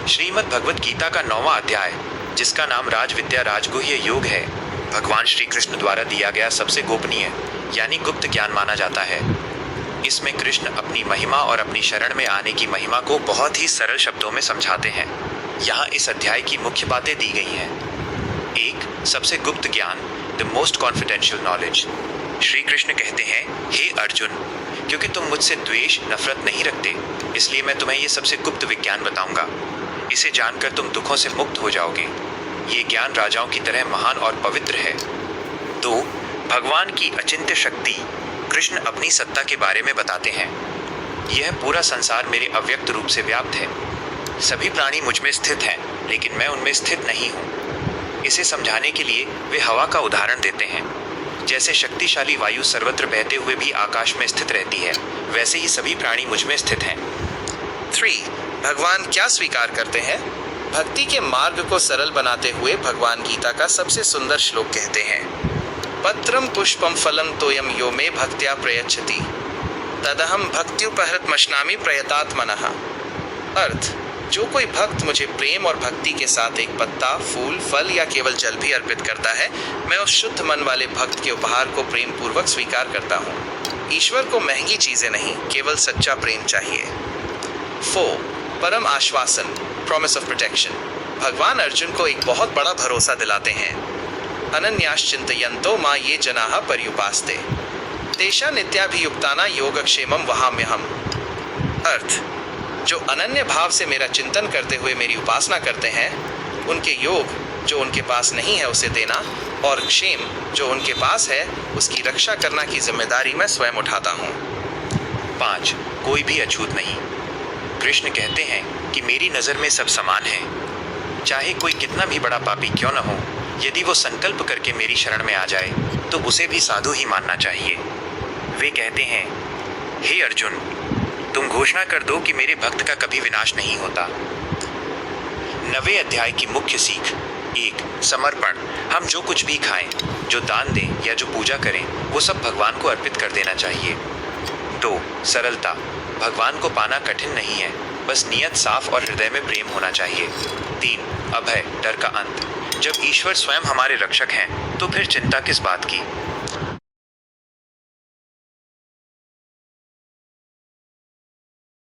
श्रीमद् भगवत गीता का 9वां अध्याय, जिसका नाम राज विद्या राजगुह्य योग है, भगवान श्री कृष्ण द्वारा दिया गया सबसे गोपनीय यानी गुप्त ज्ञान माना जाता है। इसमें कृष्ण अपनी महिमा और अपनी शरण में आने की महिमा को बहुत ही सरल शब्दों में समझाते हैं। यहाँ इस अध्याय की मुख्य बातें दी गई हैं। 1. सबसे गुप्त ज्ञान, the most confidential knowledge. Shri Krishna कहते हैं, हे अर्जुन, क्योंकि तुम मुझसे द्वेष नफरत नहीं रखते, इसलिए मैं तुम्हें ये सबसे गुप्त विज्ञान बताऊंगा। इसे जानकर तुम दुखों से मुक्त हो जाओगे। ये ज्ञान राजाओं की तरह महान और पवित्र है। 2. भगवान की अचिंत्य शक्ति। कृष्ण अपनी सत्ता के बारे में बताते हैं। यह पूरा संसार मेरे अव्यक्त रूप से व्याप्त है। सभी प्राणी मुझ में स्थित हैं, लेकिन मैं उनमें स्थित नहीं हूँ। इसे समझाने के लिए वे हवा का उदाहरण देते हैं। जैसे शक्तिशाली वायु सर्वत्र बहते हुए भी आकाश में स्थित रहती है, वैसे ही सभी प्राणी मुझ में स्थित हैं। 3. भगवान क्या स्वीकार करते हैं? भक्ति के मार्ग को सरल बनाते हुए भगवान गीता का सबसे सुंदर श्लोक कहते हैं, पत्रम पुष्पम फलम तोयम यो मे भक्त्या प्रयच्छति तदहम भक्त्युपहृतमश्नामि प्रयतात्मनः। अर्थ, जो कोई भक्त मुझे प्रेम और भक्ति के साथ एक पत्ता, फूल, फल या केवल जल भी अर्पित करता है, मैं उस शुद्ध मन वाले भक्त के उपहार को प्रेम पूर्वक स्वीकार करता हूँ। ईश्वर को महंगी चीजें नहीं, केवल सच्चा प्रेम चाहिए। 4. परम आश्वासन, प्रॉमिस ऑफ प्रोटेक्शन। भगवान अर्जुन को एक बहुत बड़ा भरोसा दिलाते हैं। अनन्याश्चिन्तयन्तो मा ये जनाः पर्युपास्ते तेषां नित्याभियुक्तानां योगक्षेमं वहाम्यहम्। अर्थ, जो अनन्य भाव से मेरा चिंतन करते हुए मेरी उपासना करते हैं, उनके योग जो उनके पास नहीं है उसे देना, और क्षेम जो उनके पास है उसकी रक्षा करना की जिम्मेदारी मैं स्वयं उठाता हूँ। 5. कोई भी अछूत नहीं। कृष्ण कहते हैं कि मेरी नज़र में सब समान हैं। चाहे कोई कितना भी बड़ा पापी क्यों न हो, यदि वो संकल्प करके मेरी शरण में आ जाए तो उसे भी साधु ही मानना चाहिए। वे कहते हैं, हे अर्जुन, तुम घोषणा कर दो कि मेरे भक्त का कभी विनाश नहीं होता। 9वें अध्याय की मुख्य सीख। 1. समर्पण। हम जो कुछ भी खाएं, जो दान दें या जो पूजा करें, वो सब भगवान को अर्पित कर देना चाहिए। 2. सरलता। भगवान को पाना कठिन नहीं है, बस नियत साफ और हृदय में प्रेम होना चाहिए। 3. अभय, डर का अंत। जब ईश्वर स्वयं हमारे रक्षक हैं, तो फिर चिंता किस बात की।